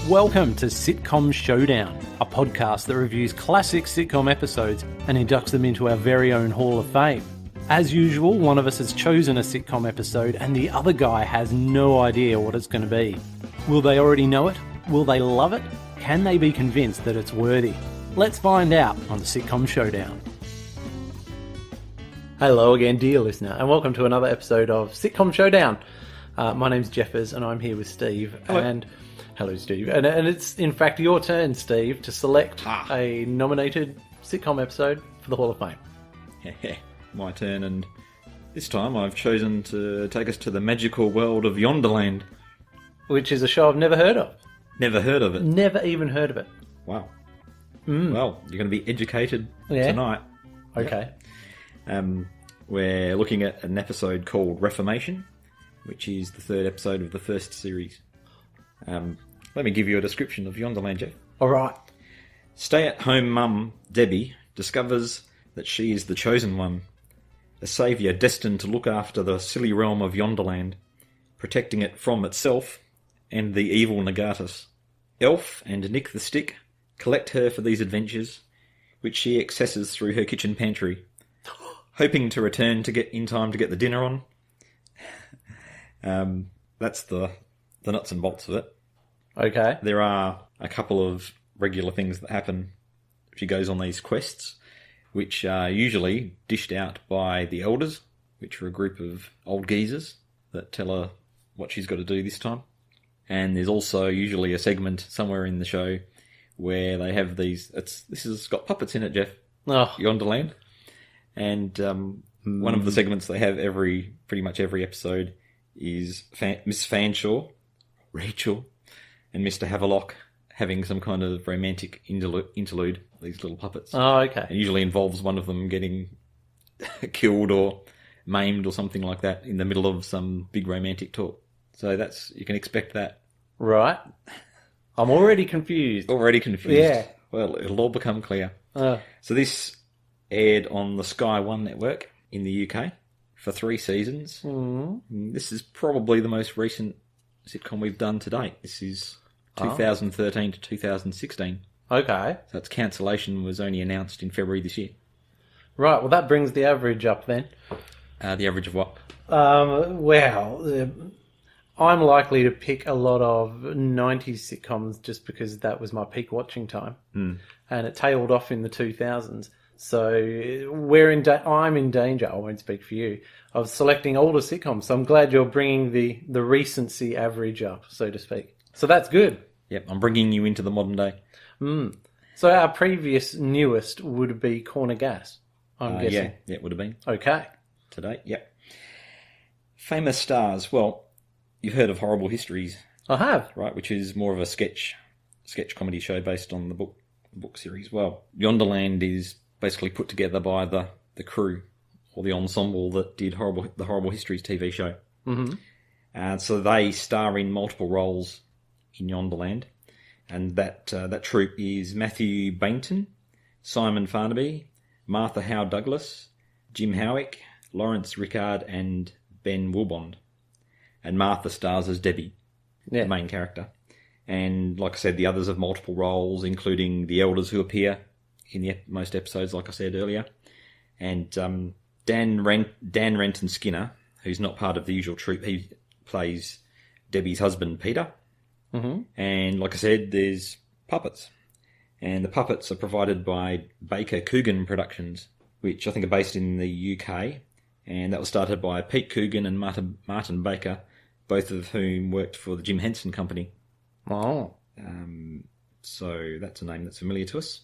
Welcome to Sitcom Showdown, a podcast that reviews classic sitcom episodes and inducts them into our very own Hall of Fame. As usual, one of us has chosen a sitcom episode and the other guy has no idea what it's going to be. Will they already know it? Will they love it? Can they be convinced that it's worthy? Let's find out on Sitcom Showdown. Hello again, dear listener, and welcome to another episode of Sitcom Showdown. My name's Jeffers and I'm here with Steve. Hello. Hello, Steve. And it's, in fact, your turn, Steve, to select a nominated sitcom episode for the Hall of Fame. My turn, and this time I've chosen to take us to the magical world of Yonderland. Which is a show I've never heard of. Never heard of it? Never even heard of it. Wow. Well, you're going to be educated tonight. Okay. We're looking at an episode called Reformation, which is the third episode of the first series. Let me give you a description of Yonderland, Jeff. All right. Stay-at-home mum, Debbie, discovers that she is the chosen one, a saviour destined to look after the silly realm of Yonderland, protecting it from itself and the evil Nagatus. Elf and Nick the Stick collect her for these adventures, which she accesses through her kitchen pantry, hoping to return to get in time to get the dinner on. That's the nuts and bolts of it. Okay. There are a couple of regular things that happen if she goes on these quests, which are usually dished out by the elders, which are a group of old geezers that tell her what she's got to do this time. And there's also usually a segment somewhere in the show where they have these... This has got puppets in it, Jeff. Oh. Yonderland. And one of the segments they have pretty much every episode is Miss Fanshawe, Rachel, and Mr. Havelock having some kind of romantic interlude, these little puppets. Oh, okay. It usually involves one of them getting killed or maimed or something like that in the middle of some big romantic talk. So you can expect that. Right. I'm already confused. Already confused? Yeah. Well, it'll all become clear. So this aired on the Sky One network in the UK for 3 seasons. This is probably the most recent sitcom we've done to date. This is 2013 to 2016. Okay. So its cancellation was only announced in February this year. Right, well that brings the average up then. The average of what? I'm likely to pick a lot of 90s sitcoms just because that was my peak watching time. And it tailed off in the 2000s. So I'm in danger, I won't speak for you, of selecting older sitcoms. So I'm glad you're bringing the recency average up, so to speak. So that's good. Yep, I'm bringing you into the modern day. So our previous newest would be Corner Gas, I'm guessing. Yeah, it would have been. Okay. Today, yep. Famous stars. Well, you've heard of Horrible Histories. I have. Right, which is more of a sketch comedy show based on the book series. Well, Yonderland is basically put together by the crew or the ensemble that did the Horrible Histories TV show. So they star in multiple roles in Yonderland, and that troupe is Matthew Bainton, Simon Farnaby, Martha Howe Douglas, Jim Howick, Lawrence Rickard, and Ben Wilbond. And Martha stars as Debbie, the main character. And like I said, the others have multiple roles, including the elders who appear in most episodes, like I said earlier. And Dan Renton Skinner, who's not part of the usual troupe, he plays Debbie's husband, Peter. And like I said, there's puppets. And the puppets are provided by Baker Coogan Productions, which I think are based in the UK. And that was started by Pete Coogan and Martin Baker, both of whom worked for the Jim Henson Company. Oh. So that's a name that's familiar to us.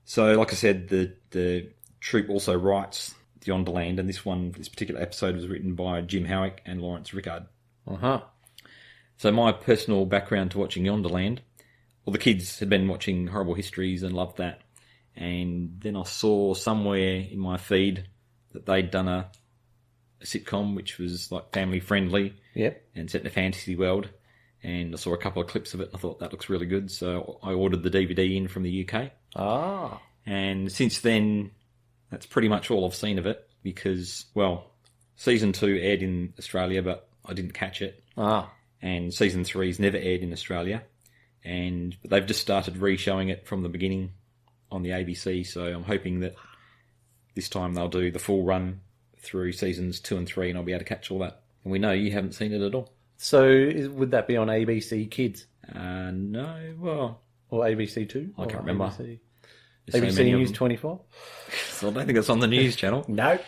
So, like I said, the troupe also writes Yonderland, and this particular episode was written by Jim Howick and Lawrence Rickard. So my personal background to watching Yonderland, well, the kids had been watching Horrible Histories and loved that. And then I saw somewhere in my feed that they'd done a sitcom which was like family friendly and set in a fantasy world. And I saw a couple of clips of it and I thought that looks really good. So I ordered the DVD in from the UK. And since then, that's pretty much all I've seen of it because, well, season 2 aired in Australia, but I didn't catch it. And season 3's never aired in Australia. But they've just started re-showing it from the beginning on the ABC, so I'm hoping that this time they'll do the full run through seasons 2 and 3, and I'll be able to catch all that. And we know you haven't seen it at all. So would that be on ABC Kids? No, well... Or ABC 2? I can't remember. ABC News 24? So I don't think it's on the news channel. No.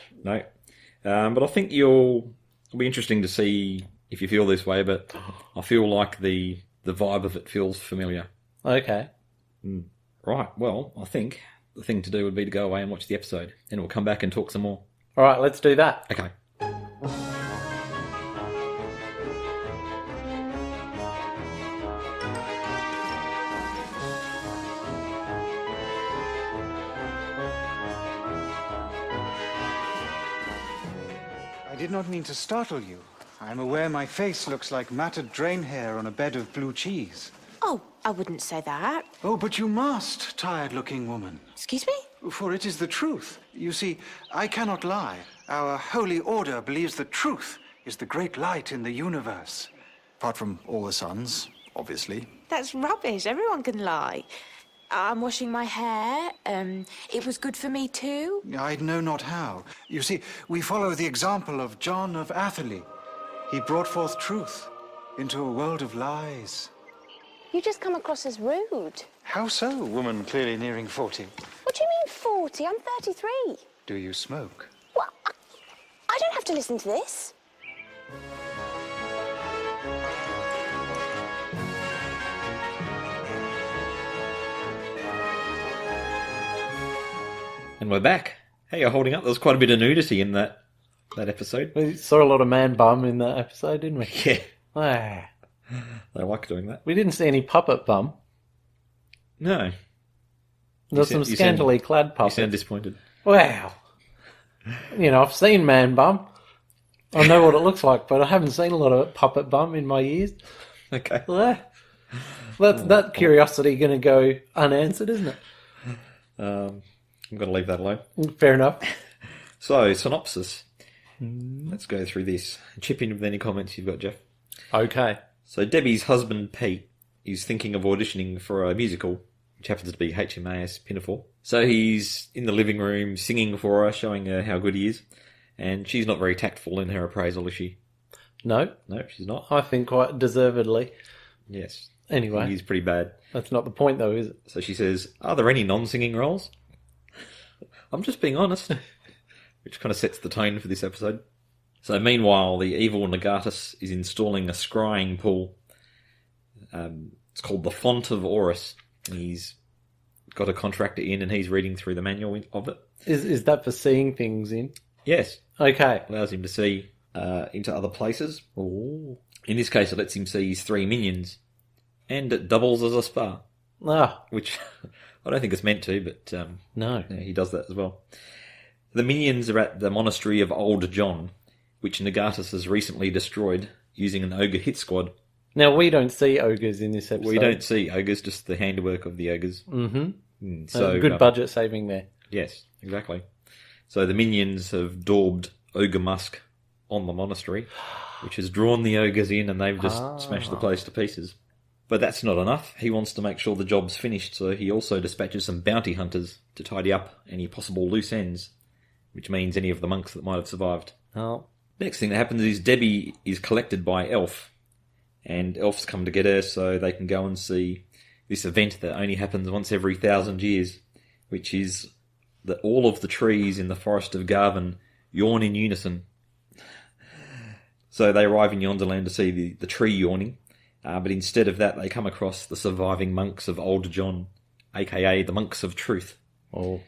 But I think it'll be interesting to see if you feel this way, but I feel like the vibe of it feels familiar. Okay. Right, well, I think the thing to do would be to go away and watch the episode, and we'll come back and talk some more. All right, let's do that. Okay. I did not mean to startle you. I'm aware my face looks like matted drain hair on a bed of blue cheese. Oh, I wouldn't say that. Oh, but you must, tired-looking woman. Excuse me? For it is the truth. You see, I cannot lie. Our holy order believes that truth is the great light in the universe. Apart from all the suns, obviously. That's rubbish. Everyone can lie. I'm washing my hair. It was good for me too. I know not how. You see, we follow the example of John of Atherley. He brought forth truth into a world of lies. You just come across as rude. How so, woman clearly nearing 40? What do you mean 40? I'm 33. Do you smoke? What? I don't have to listen to this. And we're back. Hey, you're holding up. There was quite a bit of nudity in that episode. We saw a lot of man bum in that episode, didn't we? Yeah. Ah. I like doing that. We didn't see any puppet bum. No. There's some scantily clad puppets. You sound disappointed. Wow. I've seen man bum. I know what it looks like, but I haven't seen a lot of puppet bum in my years. Okay. That curiosity going to go unanswered, isn't it? I'm going to leave that alone. Fair enough. So, synopsis. Let's go through this. Chip in with any comments you've got, Jeff. Okay. So, Debbie's husband, Pete, is thinking of auditioning for a musical, which happens to be HMAS Pinafore. So he's in the living room singing for her, showing her how good he is. And she's not very tactful in her appraisal, is she? No. No, she's not. I think quite deservedly. Yes. Anyway. He's pretty bad. That's not the point, though, is it? So she says, are there any non-singing roles? I'm just being honest. Which kind of sets the tone for this episode. So meanwhile, the evil Nagatus is installing a scrying pool. It's called the Font of Horus. And he's got a contractor in and he's reading through the manual of it. Is that for seeing things in? Yes. Okay. Allows him to see into other places. Ooh. In this case, it lets him see his 3 minions. And it doubles as a spa. Ah. Which I don't think it's meant to, but no, yeah, he does that as well. The minions are at the monastery of Old John, which Nagatus has recently destroyed using an ogre hit squad. Now, we don't see ogres in this episode. We don't see ogres, just the handiwork of the ogres. Mm-hmm. So good budget saving there. Yes, exactly. So the minions have daubed Ogre Musk on the monastery, which has drawn the ogres in and they've just smashed the place to pieces. But that's not enough. He wants to make sure the job's finished, so he also dispatches some bounty hunters to tidy up any possible loose ends, which means any of the monks that might have survived. Oh. Next thing that happens is Debbie is collected by Elf, and Elf's come to get her so they can go and see this event that only happens once every 1,000 years, which is that all of the trees in the forest of Garvin yawn in unison. So they arrive in Yonderland to see the tree yawning, but instead of that they come across the surviving monks of Old John, aka the monks of truth. Oh.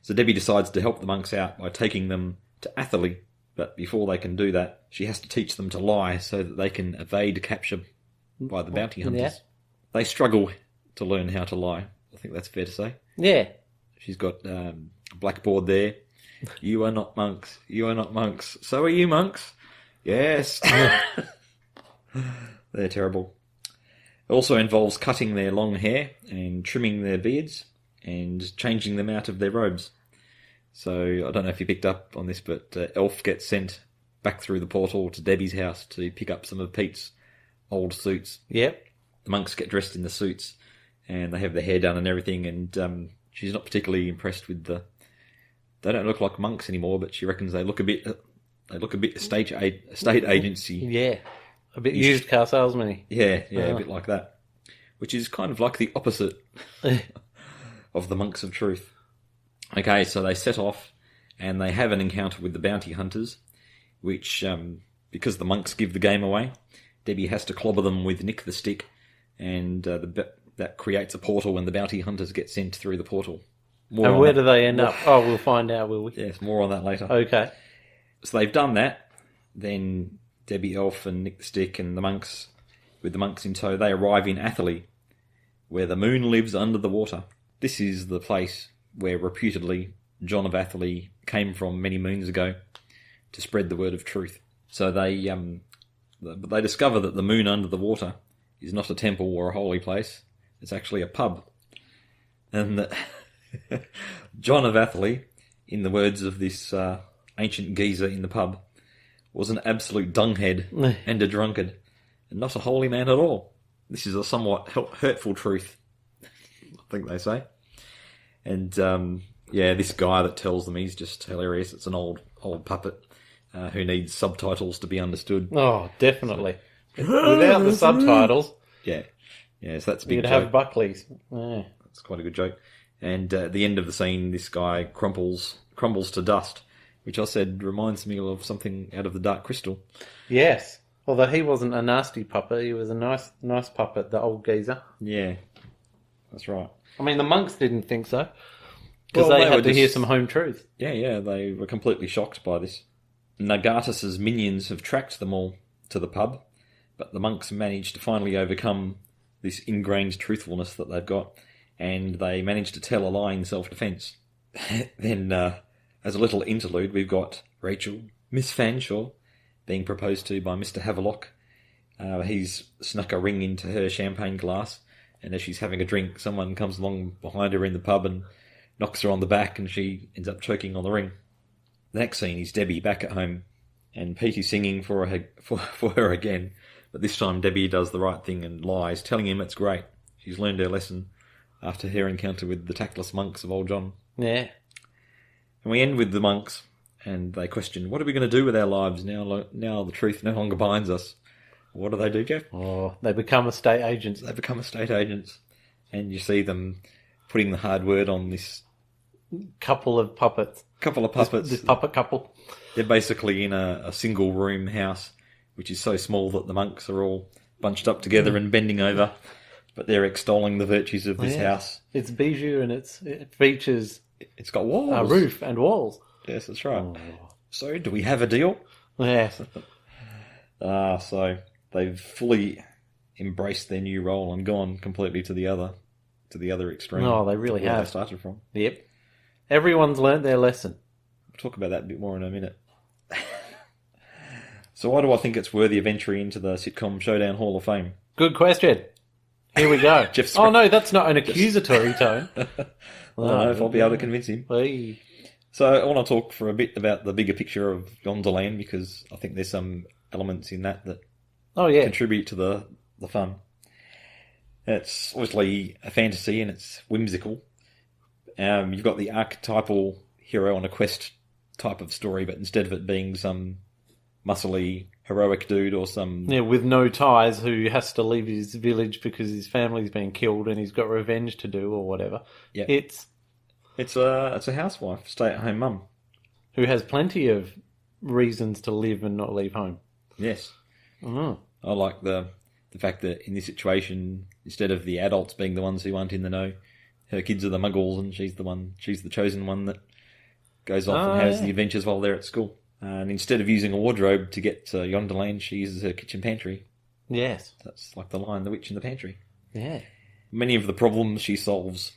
So Debbie decides to help the monks out by taking them to Atherley, but before they can do that, she has to teach them to lie so that they can evade capture by the bounty hunters. Yeah. They struggle to learn how to lie. I think that's fair to say. Yeah. She's got a blackboard there. You are not monks. You are not monks. So are you monks? Yes. They're terrible. It also involves cutting their long hair and trimming their beards and changing them out of their robes. So I don't know if you picked up on this, but Elf gets sent back through the portal to Debbie's house to pick up some of Pete's old suits. Yep. the monks get dressed in the suits, and they have their hair done and everything, and she's not particularly impressed with They don't look like monks anymore, but she reckons they look a bit estate agency. Yeah, a bit used car salesman. Yeah, a bit like that. Which is kind of like the opposite of the monks of truth. Okay, so they set off, and they have an encounter with the bounty hunters, which, because the monks give the game away, Debbie has to clobber them with Nick the Stick, and that creates a portal, and the bounty hunters get sent through the portal. And where do they end up? Oh, we'll find out, will we? Yes, more on that later. Okay. So they've done that. Then Debbie Elf and Nick the Stick and the monks, with the monks in tow, they arrive in Atherley, where the moon lives under the water. This is the place where reputedly John of Atherley came from many moons ago to spread the word of truth. So they discover that the moon under the water is not a temple or a holy place. It's actually a pub. And that John of Atherley, in the words of this ancient geezer in the pub, was an absolute dunghead and a drunkard, and not a holy man at all. This is a somewhat hurtful truth, I think they say. And this guy that tells them, he's just hilarious. It's an old puppet who needs subtitles to be understood. Oh, definitely. Without the subtitles, yeah, so that's a big you'd joke. have Buckley's. Yeah. That's quite a good joke. And at the end of the scene, this guy crumbles to dust, which I said reminds me of something out of the Dark Crystal. Yes. Although he wasn't a nasty puppet, he was a nice puppet, the old geezer. Yeah, that's right. I mean, the monks didn't think so, because Well, they had were to hear just- some home truth. Yeah, they were completely shocked by this. Nagatus's minions have tracked them all to the pub, but the monks managed to finally overcome this ingrained truthfulness that they've got, and they managed to tell a lie in self-defence. Then, as a little interlude, we've got Rachel, Miss Fanshawe, being proposed to by Mr. Havelock. He's snuck a ring into her champagne glass, and as she's having a drink, someone comes along behind her in the pub and knocks her on the back, and she ends up choking on the ring. The next scene is Debbie back at home, and Petey singing for her again, but this time Debbie does the right thing and lies, telling him it's great. She's learned her lesson after her encounter with the tactless monks of Old John. Yeah. And we end with the monks, and they question, what are we going to do with our lives now the truth no longer binds us? What do they do, Jeff? Oh, they become estate agents. They become estate agents, and you see them putting the hard word on this Couple of puppets. This puppet couple. They're basically in a single room house, which is so small that the monks are all bunched up together and bending over, but they're extolling the virtues of this house. It's bijou, and it features It's got walls. a roof and walls. Yes, that's right. Oh. So, do we have a deal? Yes. So they've fully embraced their new role and gone completely to the other extreme. Oh, they really where have. They started from. Yep. Everyone's learnt their lesson. We'll talk about that a bit more in a minute. So why do I think it's worthy of entry into the Sitcom Showdown Hall of Fame? Good question. Here we go. Jeff's Oh, no, that's not an accusatory tone. I don't know if I'll be able to convince him. Hey. So I want to talk for a bit about the bigger picture of Yonderland, because I think there's some elements in that Oh, yeah. contribute to the fun. It's obviously a fantasy and it's whimsical. You've got the archetypal hero on a quest type of story, but instead of it being some muscly, heroic dude or some... Yeah, with no ties, who has to leave his village because his family's been killed and he's got revenge to do or whatever. Yeah. It's a housewife, stay-at-home mum. who has plenty of reasons to live and not leave home. Yes. Oh. I like the fact that in this situation, instead of the adults being the ones who aren't in the know, her kids are the muggles, and she's the chosen one that goes off and has the adventures while they're at school. And instead of using a wardrobe to get to Yonderland, she uses her kitchen pantry. Yes. That's like the line, the witch in the pantry. Yeah. Many of the problems she solves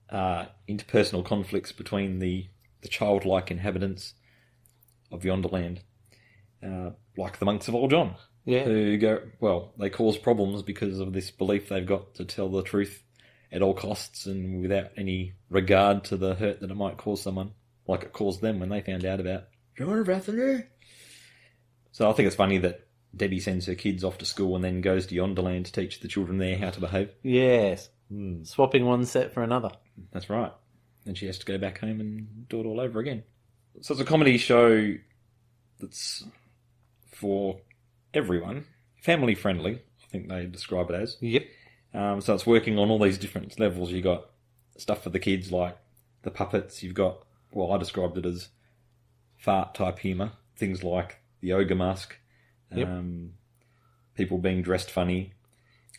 are interpersonal conflicts between the childlike inhabitants of Yonderland, like the monks of Old John. Yeah. Who they cause problems because of this belief they've got to tell the truth at all costs and without any regard to the hurt that it might cause someone, like it caused them when they found out about John of Atherley. So I think it's funny that Debbie sends her kids off to school and then goes to Yonderland to teach the children there how to behave. Yes. Swapping one set for another. That's right. And she has to go back home and do it all over again. So it's a comedy show that's for everyone, family friendly, I think they describe it as. Yep. So it's working on all these different levels. You got stuff for the kids like the puppets. You've got, well, I described it as fart type humour. Things like the ogre mask, people being dressed funny,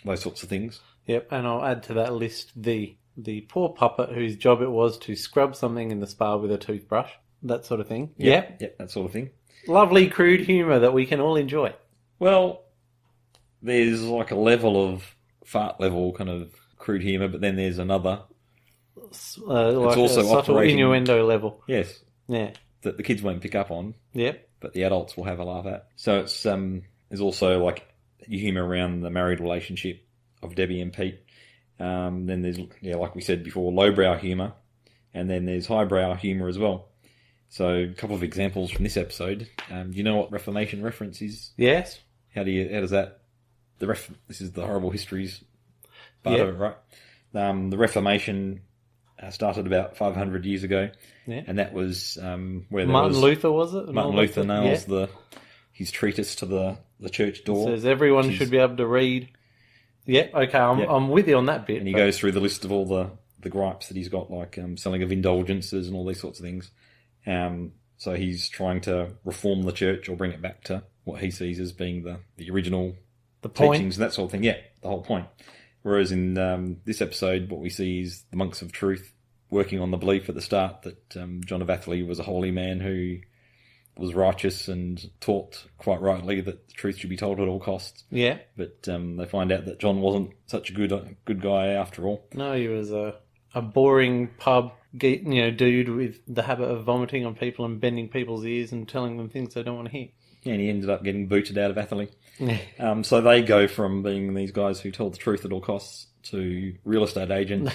those sorts of things. Yep, and I'll add to that list the poor puppet whose job it was to scrub something in the spa with a toothbrush, that sort of thing. Yep, that sort of thing. Lovely crude humour that we can all enjoy. Well, there's like a level of fart level kind of crude humour, but then there's another. Like it's also a subtle operating, innuendo level. Yes. Yeah. That the kids won't pick up on. Yep. But the adults will have a laugh at. So it's there's also like humour around the married relationship of Debbie and Pete. Then there's, like we said before, lowbrow humour, and then there's highbrow humour as well. So a couple of examples from this episode. Do you know what Reformation reference is? Yes. How does that? This is the Horrible Histories part of it, right? The Reformation started about 500 years ago, and that was where Martin Luther, was it? Martin Luther nails his treatise to the church door. It says everyone should be able to read. Yeah, okay, I'm with you on that bit. And he goes through the list of all the gripes that he's got, like selling of indulgences and all these sorts of things. So he's trying to reform the church or bring it back to what he sees as being the original teachings and that sort of thing. Yeah, the whole point. Whereas in this episode, what we see is the monks of truth working on the belief at the start that John of Atherley was a holy man who was righteous and taught quite rightly that the truth should be told at all costs. Yeah. But they find out that John wasn't such a good guy after all. No, he was a boring pub dude with the habit of vomiting on people and bending people's ears and telling them things they don't want to hear. Yeah, and he ended up getting booted out of Atherley. So they go from being these guys who told the truth at all costs to real estate agents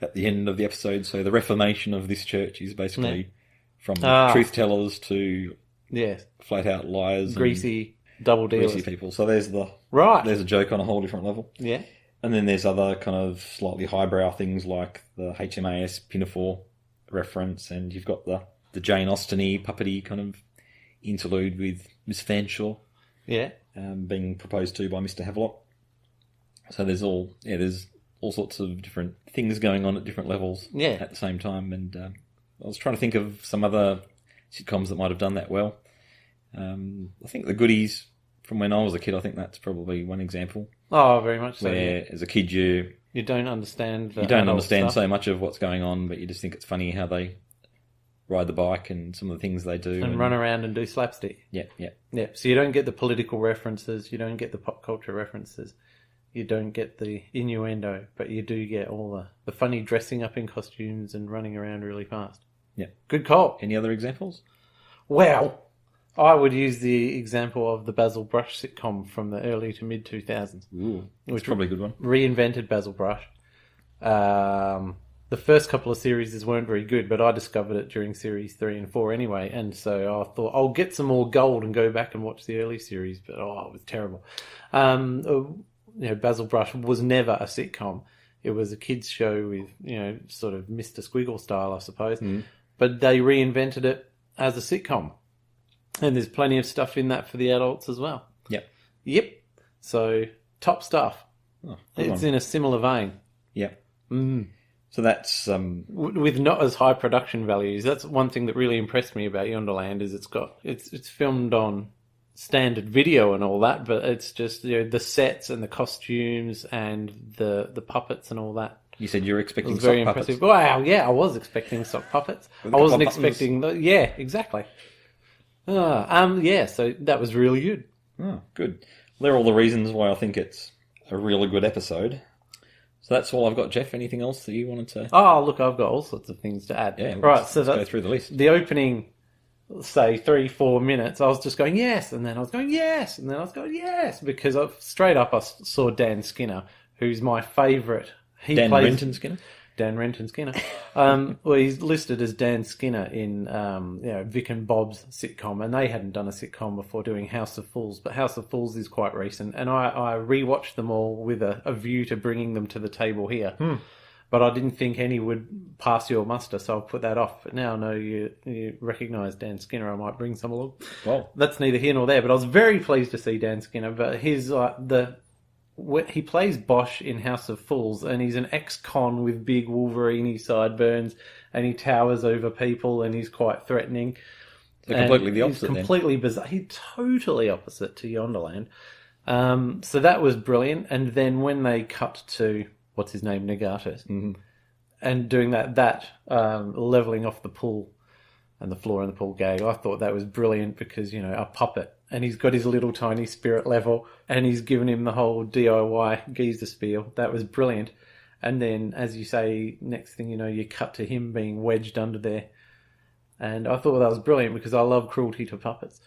at the end of the episode. So the reformation of this church is basically from truth tellers to flat out liars, greasy double dealers, greasy people. So there's a joke on a whole different level. Yeah, and then there's other kind of slightly highbrow things like the HMAS Pinafore reference, and you've got the Jane Austen-y puppety kind of interlude with Miss Fanshawe. Yeah, being proposed to by Mr. Havelock. So there's all sorts of different things going on at different levels at the same time. And I was trying to think of some other sitcoms that might have done that well. I think The Goodies from when I was a kid, I think that's probably one example. Oh, very much so. Where as a kid you don't understand so much of what's going on, but you just think it's funny how they ride the bike and some of the things they do. And run around and do slapstick. Yeah. So you don't get the political references, you don't get the pop culture references, you don't get the innuendo, but you do get all the funny dressing up in costumes and running around really fast. Yeah. Good call. Any other examples? Well, I would use the example of the Basil Brush sitcom from the early to mid 2000s. Ooh, that's probably a good one. Reinvented Basil Brush. The first couple of series weren't very good, but I discovered it during series 3 and 4 anyway, and so I thought I'll get some more gold and go back and watch the early series, but it was terrible. Basil Brush was never a sitcom. It was a kids show with, sort of Mr. Squiggle style, I suppose. But they reinvented it as a sitcom. And there's plenty of stuff in that for the adults as well. Yep. So, top stuff. Oh, it's in a similar vein. Yep. So that's... with not as high production values. That's one thing that really impressed me about Yonderland is it's filmed on standard video and all that, but it's just the sets and the costumes and the puppets and all that. You said you were expecting sock very puppets. Impressive. Wow, yeah, I was expecting sock puppets. I wasn't expecting exactly. So that was really good. Oh, good. They're all the reasons why I think it's a really good episode. So that's all I've got, Jeff. Anything else that you wanted to... Oh, look, I've got all sorts of things to add. Yeah, let's go through the list. The opening, say, 3-4 minutes, I was just going, yes, and then I was going, yes, and then I was going, yes, because I saw Dan Skinner, who's my favourite. Dan Brenton Skinner? Dan Renton Skinner. Well, he's listed as Dan Skinner in Vic and Bob's sitcom, and they hadn't done a sitcom before doing House of Fools, but House of Fools is quite recent, and I rewatched them all with a view to bringing them to the table here. But I didn't think any would pass your muster, so I'll put that off. But now I know you recognise Dan Skinner, I might bring some along. Well, that's neither here nor there, but I was very pleased to see Dan Skinner. But he plays Bosch in House of Fools, and he's an ex-con with big Wolverine sideburns, and he towers over people, and he's quite threatening. So completely the opposite. He's completely bizarre. He's totally opposite to Yonderland. So that was brilliant. And then when they cut to what's his name, Nagatus, and doing that leveling off the pool and the floor in the pool gag, I thought that was brilliant because, a puppet, and he's got his little tiny spirit level, and he's given him the whole DIY geezer spiel. That was brilliant. And then, as you say, next thing you know, you cut to him being wedged under there. And I thought that was brilliant because I love cruelty to puppets,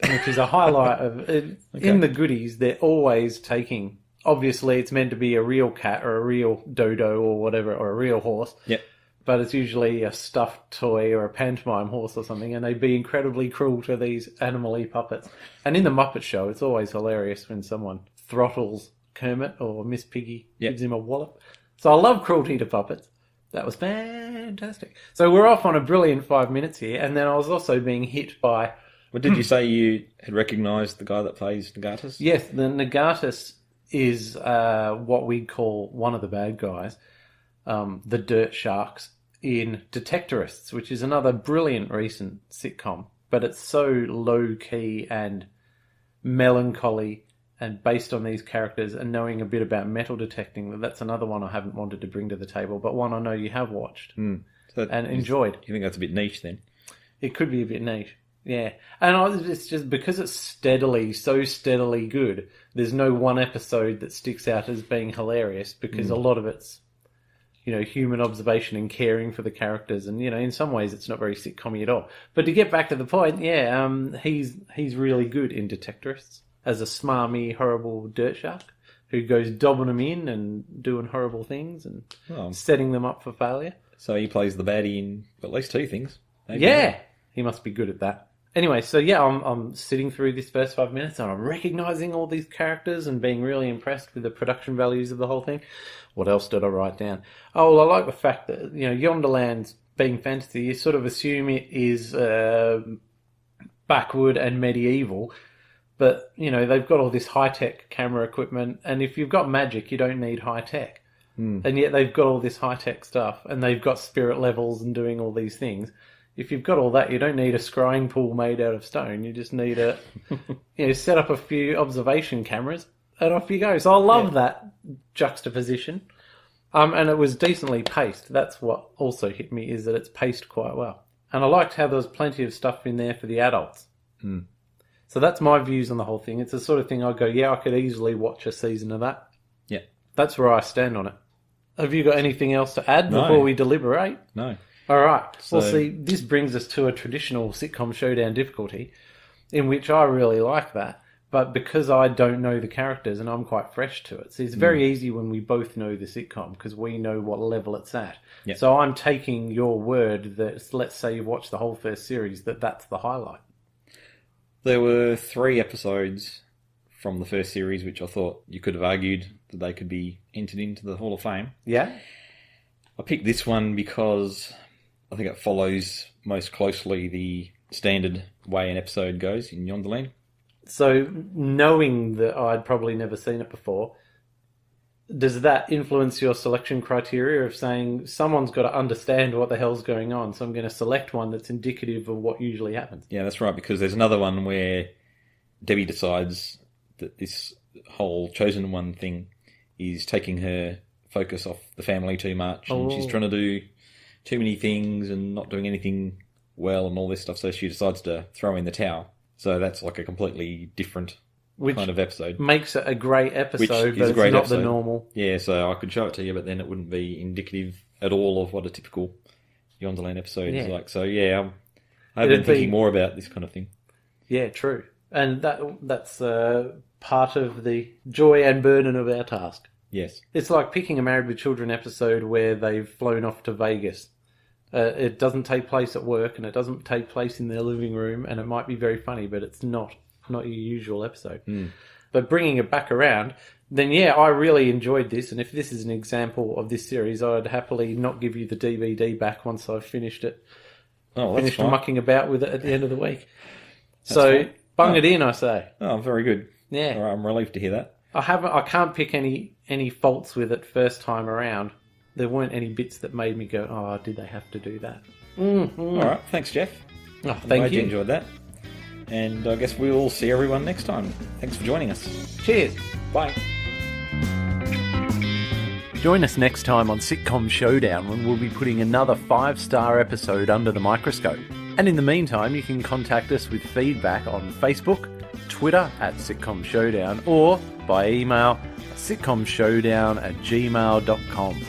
which is a highlight of it. Okay. In the goodies, they're always taking... Obviously, it's meant to be a real cat or a real dodo or whatever, or a real horse. Yep. But it's usually a stuffed toy or a pantomime horse or something, and they'd be incredibly cruel to these animal-y puppets. And in the Muppet Show, it's always hilarious when someone throttles Kermit or Miss Piggy, gives him a wallop. So I love cruelty to puppets. That was fantastic. So we're off on a brilliant 5 minutes here, and then I was also being hit by... Well, did you say you had recognised the guy that plays Nagatus? Yes, the Nagatus is what we'd call one of the bad guys, the Dirt Sharks in Detectorists, which is another brilliant recent sitcom, but it's so low-key and melancholy and based on these characters and knowing a bit about metal detecting, that's another one I haven't wanted to bring to the table, but one I know you have watched and enjoyed. You think that's a bit niche then? It could be a bit niche. Yeah, and it's just because it's so steadily good, there's no one episode that sticks out as being hilarious because a lot of it's, human observation and caring for the characters. And, in some ways it's not very sitcom-y at all. But to get back to the point, he's really good in Detectorists as a smarmy, horrible dirt shark who goes dobbing them in and doing horrible things and setting them up for failure. So he plays the baddie in at least two things. Maybe. Yeah, he must be good at that. Anyway, so I'm sitting through this first 5 minutes and I'm recognising all these characters and being really impressed with the production values of the whole thing. What else did I write down? Oh, well, I like the fact that, Yonderland's being fantasy, you sort of assume it is backward and medieval, but, they've got all this high-tech camera equipment, and if you've got magic, you don't need high-tech. And yet they've got all this high-tech stuff, and they've got spirit levels and doing all these things. If you've got all that, you don't need a scrying pool made out of stone. You just need set up a few observation cameras and off you go. So I love that juxtaposition. And it was decently paced. That's what also hit me, is that it's paced quite well. And I liked how there was plenty of stuff in there for the adults. So that's my views on the whole thing. It's the sort of thing I'd go, I could easily watch a season of that. Yeah. That's where I stand on it. Have you got anything else to add before we deliberate? No. All right. So, well, see, this brings us to a traditional sitcom showdown difficulty, in which I really like that. But because I don't know the characters and I'm quite fresh to it, so it's very easy when we both know the sitcom because we know what level it's at. Yep. So I'm taking your word that, let's say you've watched the whole first series, that's the highlight. There were 3 episodes from the first series which I thought you could have argued that they could be entered into the Hall of Fame. Yeah. I picked this one because I think it follows most closely the standard way an episode goes in Yonderland. So, knowing that I'd probably never seen it before, does that influence your selection criteria of saying someone's got to understand what the hell's going on, so I'm going to select one that's indicative of what usually happens? Yeah, that's right, because there's another one where Debbie decides that this whole chosen one thing is taking her focus off the family too much, and she's trying to do too many things and not doing anything well and all this stuff, so she decides to throw in the towel. So that's like a completely different kind of episode. Makes it a great episode, but it's not the normal. Yeah, so I could show it to you, but then it wouldn't be indicative at all of what a typical Yonderland episode is like. So yeah, I've been thinking more about this kind of thing. Yeah, true. And that's part of the joy and burden of our task. Yes. It's like picking a Married with Children episode where they've flown off to Vegas. It doesn't take place at work, and it doesn't take place in their living room, and it might be very funny, but it's not your usual episode. But bringing it back around, then yeah, I really enjoyed this, and if this is an example of this series, I'd happily not give you the DVD back once I've finished it. Finished mucking about with it at the end of the week. Bung it in, I say. Oh, very good. Yeah. All right, I'm relieved to hear that. I can't pick any faults with it first time around. There weren't any bits that made me go, oh, did they have to do that? All right, thanks, Jeff. Oh, I'm thank glad you. you enjoyed that. And I guess we'll see everyone next time. Thanks for joining us. Cheers. Bye. Join us next time on Sitcom Showdown when we'll be putting another 5-star episode under the microscope. And in the meantime, you can contact us with feedback on Facebook, Twitter @Sitcom Showdown, or by email sitcomshowdown@gmail.com.